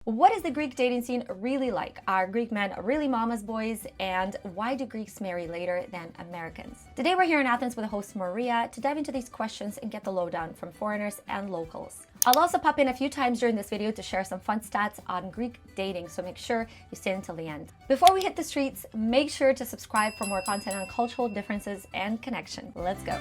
What is the Greek dating scene really like? Are Greek men really mama's boys? And why do Greeks marry later than Americans? Today we're here in Athens with the host Maria to dive into these questions and get the lowdown from foreigners and locals. I'll also pop in a few times during this video to share some fun stats on Greek dating, so make sure you stay until the end. Before we hit the streets, make sure to subscribe for more content on cultural differences and connection. Let's go.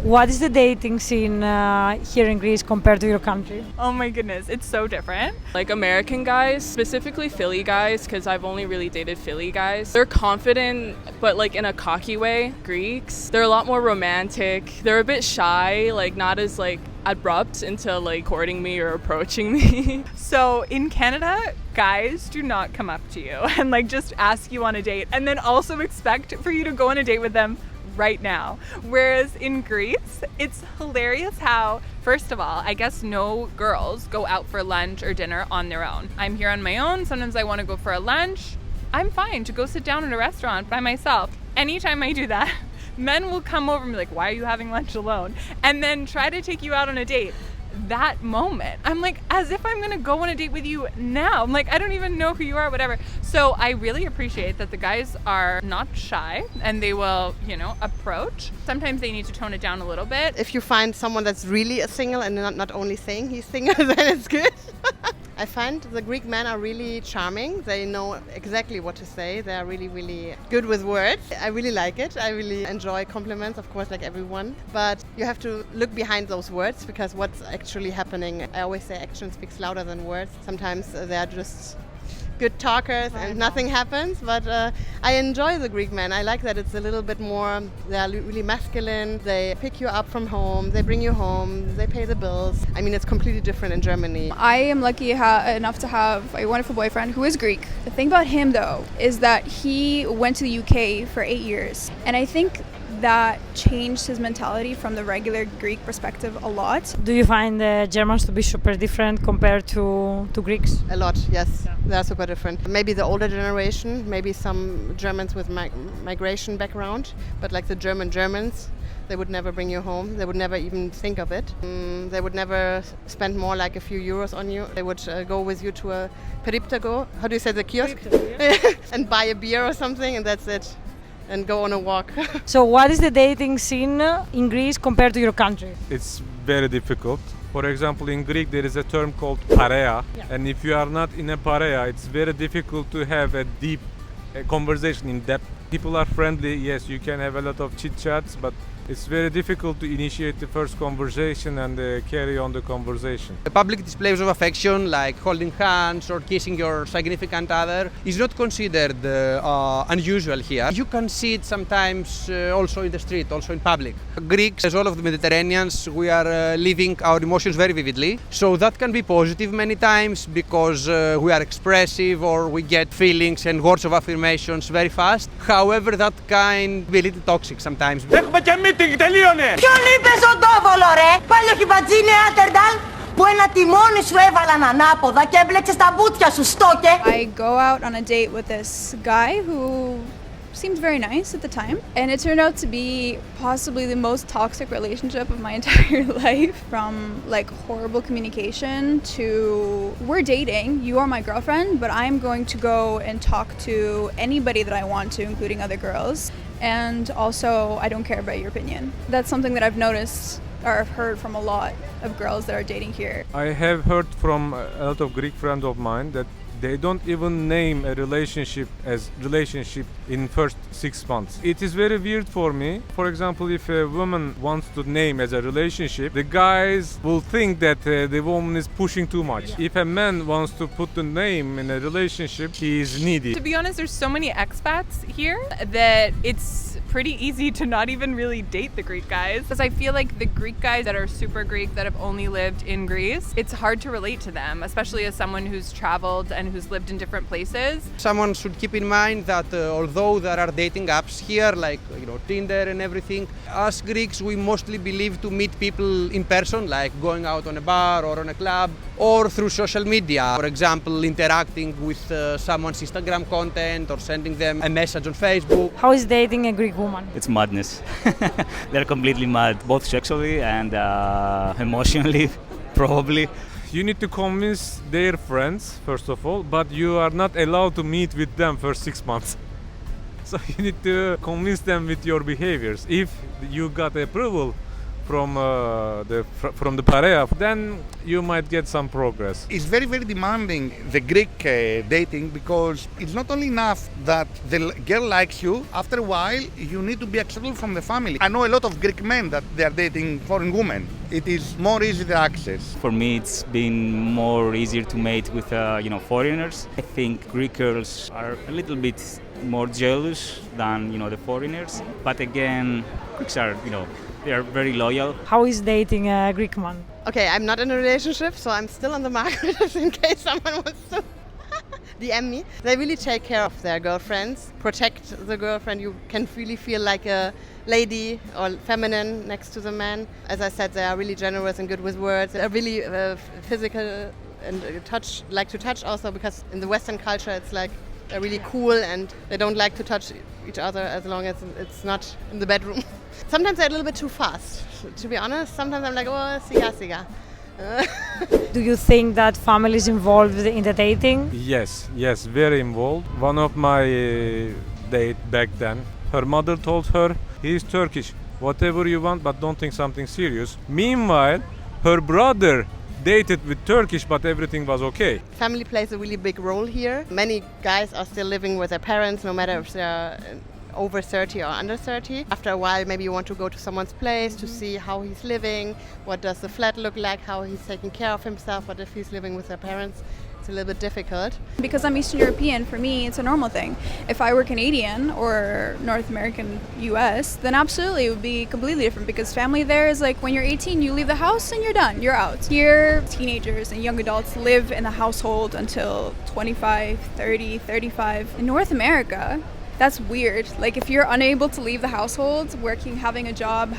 What is the dating scene here in Greece compared to your country? Oh my goodness, it's so different. Like American guys, specifically Philly guys, because I've only really dated Philly guys. They're confident, but like in a cocky way. Greeks, they're a lot more romantic. They're a bit shy, like not as like abrupt into like courting me or approaching me. So in Canada, guys do not come up to you and like just ask you on a date and then also expect for you to go on a date with them right now. Whereas in Greece, it's hilarious how, first of all, I guess no girls go out for lunch or dinner on their own. I'm here on my own. Sometimes I want to go for a lunch. I'm fine to go sit down in a restaurant by myself. Anytime I do that, men will come over and be like, why are you having lunch alone? And then try to take you out on a date. That moment, I'm like, as if I'm gonna go on a date with you now. I'm like, I don't even know who you are, whatever. So I really appreciate that the guys are not shy and they will, approach. Sometimes they need to tone it down a little bit. If you find someone that's really a single and not only saying he's single, then it's good. I find the Greek men are really charming. They know exactly what to say. They are really, really good with words. I really like it. I really enjoy compliments, of course, like everyone. But you have to look behind those words because what's actually happening, I always say action speaks louder than words. Sometimes they are just good talkers and nothing happens, but I enjoy the Greek men. I like that it's a little bit more, they are really masculine, they pick you up from home, they bring you home, they pay the bills. I mean, it's completely different in Germany. I am lucky enough to have a wonderful boyfriend who is Greek. The thing about him, though, is that he went to the UK for 8 years, and I think that changed his mentality from the regular Greek perspective a lot. Do you find the Germans to be super different compared to Greeks? A lot, yes. Yeah. They are super different. Maybe the older generation, maybe some Germans with migration background, but like the Germans, they would never bring you home. They would never even think of it. They would never spend more like a few euros on you. They would go with you to a periptago, how do you say, the kiosk? And buy a beer or something, and that's it. And go on a walk. So what is the dating scene in Greece compared to your country? It's very difficult. For example, in Greek there is a term called parea, and if you are not in a parea, it's very difficult to have a deep conversation in depth. People are friendly, yes, you can have a lot of chit-chats, but it's very difficult to initiate the first conversation and carry on the conversation. The public displays of affection, like holding hands or kissing your significant other, is not considered unusual here. You can see it sometimes also in the street, also in public. Greeks, as all of the Mediterraneans, we are living our emotions very vividly. So that can be positive many times because we are expressive or we get feelings and words of affirmations very fast. However, that can be a little toxic sometimes. Ποιον είπες ο Ντόβολο ρε, πάλι όχι μπατζίνε Άτερνταλ, που ένα τιμόνι σου έβαλαν ανάποδα και έμπλεξες τα μπουτια σου στόκε. I go out on a date with this guy who seemed very nice at the time, and it turned out to be possibly the most toxic relationship of my entire life. From like horrible communication to we're dating, you are my girlfriend, but I'm going to go and talk to anybody that I want to, including other girls. And also, I don't care about your opinion. That's something that I've noticed or I've heard from a lot of girls that are dating here. I have heard from a lot of Greek friends of mine that they don't even name a relationship as relationship in first 6 months. It is very weird for me. For example, if a woman wants to name as a relationship, the guys will think that the woman is pushing too much. If a man wants to put the name in a relationship, he is needy. To be honest, there's so many expats here that it's pretty easy to not even really date the Greek guys. Because I feel like the Greek guys that are super Greek that have only lived in Greece, it's hard to relate to them, especially as someone who's traveled and who's lived in different places. Someone should keep in mind that although there are dating apps here, like Tinder and everything, as Greeks we mostly believe to meet people in person, like going out on a bar or on a club, or through social media. For example, interacting with someone's Instagram content or sending them a message on Facebook. How is dating a Greek woman? It's madness. They're completely mad, both sexually and emotionally, probably. you need to convince their friends first of all, but you are not allowed to meet with them for 6 months. So you need to convince them with your behaviors. If you got approval from the parea, then you might get some progress. It's very, very demanding, the Greek dating, because it's not only enough that the girl likes you. After a while, you need to be acceptable from the family. I know a lot of Greek men that they are dating foreign women. It is more easy the access. For me, it's been more easier to mate with foreigners. I think Greek girls are a little bit more jealous than the foreigners. But again, Greeks are they are very loyal. How is dating a Greek man? Okay, I'm not in a relationship, so I'm still on the market in case someone wants to DM me. They really take care of their girlfriends, protect the girlfriend. You can really feel like a lady or feminine next to the man. As I said, they are really generous and good with words. They're really physical and like to touch also, because in the Western culture it's like they're really cool and they don't like to touch each other as long as it's not in the bedroom. Sometimes they're a little bit too fast, to be honest. Sometimes I'm like, oh, siga. Do you think that family is involved in the dating? Yes, very involved. One of my date back then, her mother told her, he's Turkish, whatever you want, but don't think something serious. Meanwhile, her brother dated with Turkish, but everything was okay. Family plays a really big role here. Many guys are still living with their parents, no matter if they're over 30 or under 30. After a while, maybe you want to go to someone's place to see how he's living, what does the flat look like, how he's taking care of himself, but if he's living with their parents, it's a little bit difficult. Because I'm Eastern European, for me, it's a normal thing. If I were Canadian or North American, US, then absolutely it would be completely different, because family there is like when you're 18, you leave the house and you're done, you're out. Here, teenagers and young adults live in the household until 25, 30, 35. In North America, that's weird. Like if you're unable to leave the household, working, having a job,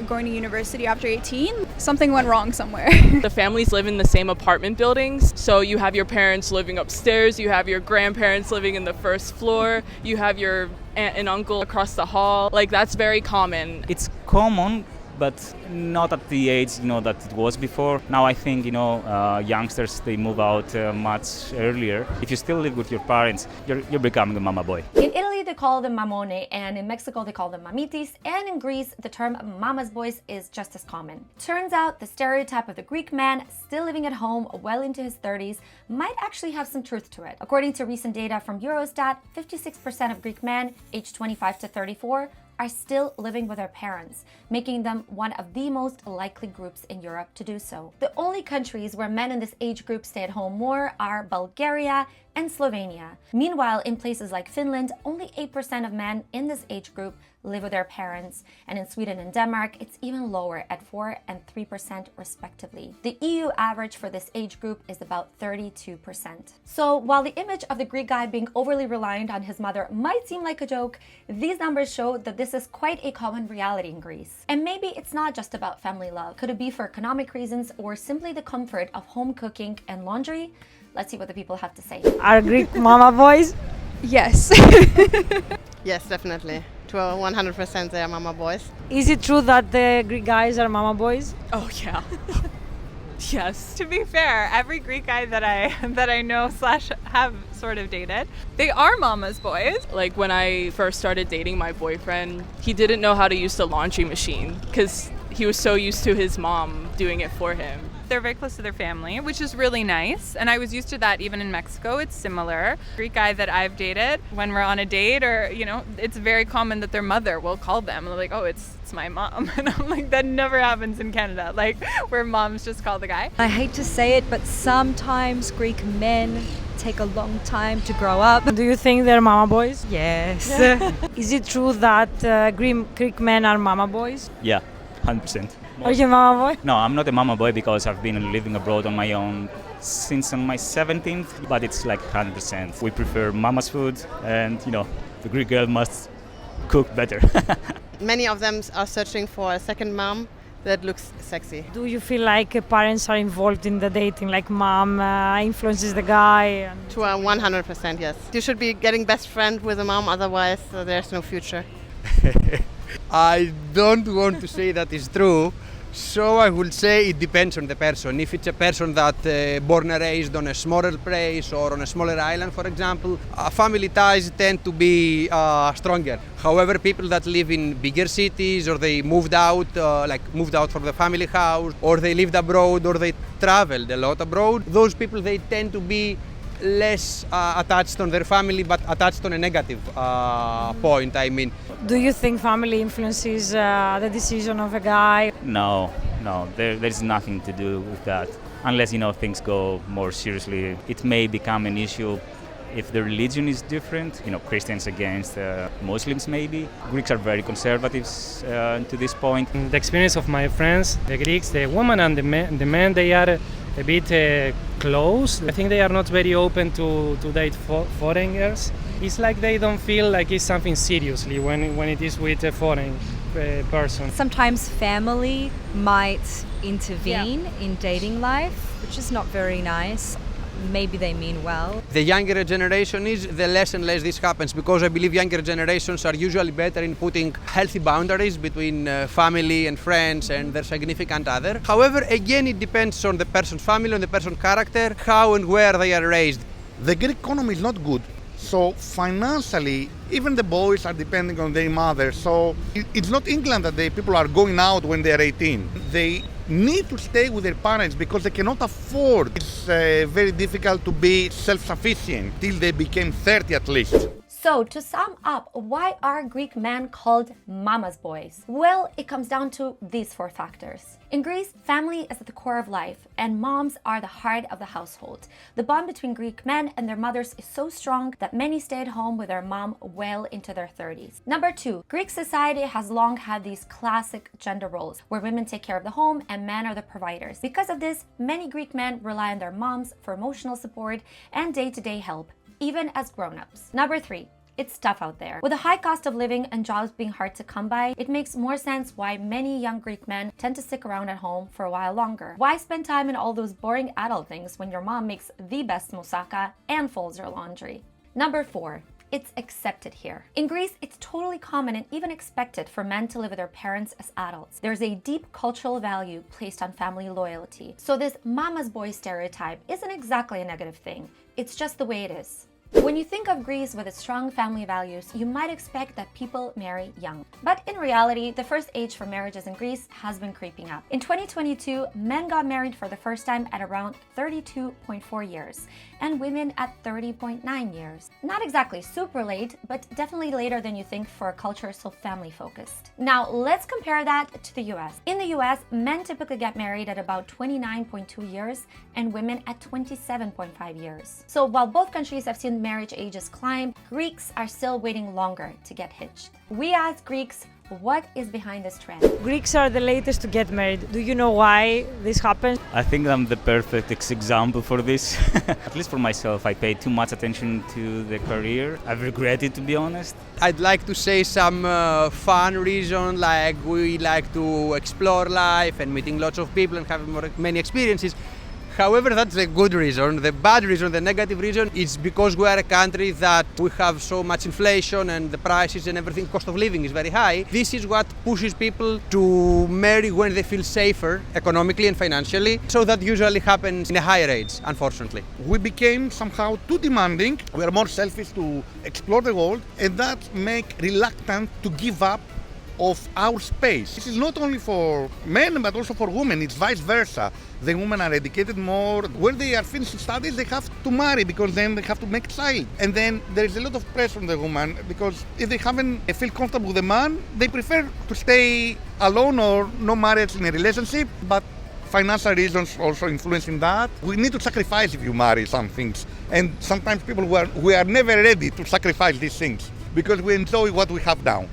going to university after 18, something went wrong somewhere. The families live in the same apartment buildings, so you have your parents living upstairs, you have your grandparents living in the first floor, you have your aunt and uncle across the hall. Like that's very common. It's common, but not at the age that it was before. Now I think youngsters, they move out much earlier. If you still live with your parents, you're becoming a mama boy. In Italy they call them mamone, and in Mexico they call them mamitis, and in Greece the term mama's boys is just as common. Turns out the stereotype of the Greek man still living at home well into his 30s might actually have some truth to it. According to recent data from Eurostat, 56% of Greek men aged 25 to 34 are still living with their parents, making them one of the most likely groups in Europe to do so. The only countries where men in this age group stay at home more are Bulgaria and Slovenia. Meanwhile, in places like Finland, only 8% of men in this age group live with their parents, and in Sweden and Denmark, it's even lower at 4% and 3% respectively. The EU average for this age group is about 32%. So while the image of the Greek guy being overly reliant on his mother might seem like a joke, these numbers show that this is quite a common reality in Greece. And maybe it's not just about family love. Could it be for economic reasons or simply the comfort of home cooking and laundry? Let's see what the people have to say. Are Greek mama boys? Yes. Yes, definitely. To 100% they are mama boys. Is it true that the Greek guys are mama boys? Oh yeah. Yes. To be fair, every Greek guy that I know / have sort of dated, they are mama's boys. Like when I first started dating my boyfriend, he didn't know how to use the laundry machine because he was so used to his mom doing it for him. They're very close to their family, which is really nice. And I was used to that even in Mexico. It's similar. Greek guy that I've dated, when we're on a date or, it's very common that their mother will call them. And they're like, oh, it's my mom. And I'm like, that never happens in Canada, like where moms just call the guy. I hate to say it, but sometimes Greek men take a long time to grow up. Do you think they're mama boys? Yes. Is it true that Greek men are mama boys? Yeah, 100%. Are you a mama boy? No, I'm not a mama boy because I've been living abroad on my own since on my 17th, but it's like 100%. We prefer mama's food, and the Greek girl must cook better. Many of them are searching for a second mom that looks sexy. Do you feel like parents are involved in the dating, like mom influences the guy? To 100%, yes. You should be getting best friend with a mom, otherwise there's no future. I don't want to say that is true, So I would say it depends on the person. If it's a person that born and raised on a smaller place or on a smaller island, for example, family ties tend to be stronger. However, people that live in bigger cities or they moved out from the family house, or they lived abroad, or they traveled a lot abroad, those people, they tend to be less attached on their family, but attached on a negative point, I mean. Do you think family influences the decision of a guy? No, there's nothing to do with that. Unless, things go more seriously, it may become an issue if the religion is different, Christians against Muslims maybe. Greeks are very conservative to this point. The experience of my friends, the Greeks, the women and the men, they are a bit close. I think they are not very open to date foreigners. It's like they don't feel like it's something seriously when it is with a foreign person. Sometimes family might intervene in dating life, which is not very nice. Maybe they mean well. The younger generation the less and less this happens, because I believe younger generations are usually better in putting healthy boundaries between family and friends and their significant other. However, again, it depends on the person's family, on the person's character, how and where they are raised. The Greek economy is not good. So financially, even the boys are depending on their mother. So it's not England that the people are going out when they are 18. They need to stay with their parents because they cannot afford. It's very difficult to be self-sufficient till they became 30 at least. So, to sum up, why are Greek men called mama's boys? Well, it comes down to these 4 factors. In Greece, family is at the core of life, and moms are the heart of the household. The bond between Greek men and their mothers is so strong that many stay at home with their mom well into their 30s. Number 2, Greek society has long had these classic gender roles, where women take care of the home and men are the providers. Because of this, many Greek men rely on their moms for emotional support and day-to-day help, even as grown-ups. Number 3, it's tough out there. With the high cost of living and jobs being hard to come by, it makes more sense why many young Greek men tend to stick around at home for a while longer. Why spend time in all those boring adult things when your mom makes the best moussaka and folds your laundry? Number 4, it's accepted here. In Greece, it's totally common and even expected for men to live with their parents as adults. There's a deep cultural value placed on family loyalty. So this mama's boy stereotype isn't exactly a negative thing. It's just the way it is. When you think of Greece with its strong family values, you might expect that people marry young. But in reality, the first age for marriages in Greece has been creeping up. In 2022, men got married for the first time at around 32.4 years, and women at 30.9 years. Not exactly super late, but definitely later than you think for a culture so family focused. Now, let's compare that to the US. In the US, men typically get married at about 29.2 years and women at 27.5 years. So while both countries have seen marriage ages climb, Greeks are still waiting longer to get hitched. We asked Greeks, what is behind this trend? Greeks are the latest to get married. Do you know why this happens? I think I'm the perfect example for this. At least for myself, I paid too much attention to the career. I've regretted, to be honest. I'd like to say some fun reason, like we like to explore life and meeting lots of people and having many experiences. However, that's the good reason. The bad reason, the negative reason, is because we are a country that we have so much inflation and the prices and everything, cost of living is very high. This is what pushes people to marry when they feel safer economically and financially. So that usually happens in a higher age, unfortunately. We became somehow too demanding. We are more selfish to explore the world, and that makes reluctant to give up of our space. This is not only for men but also for women. It's vice versa. The women are educated more. When they are finished studies, they have to marry because then they have to make a child. And then there is a lot of pressure on the woman because if they haven't feel comfortable with the man, they prefer to stay alone or no marriage in a relationship. But financial reasons also influencing that. We need to sacrifice if you marry some things. And sometimes people we are never ready to sacrifice these things because we enjoy what we have now.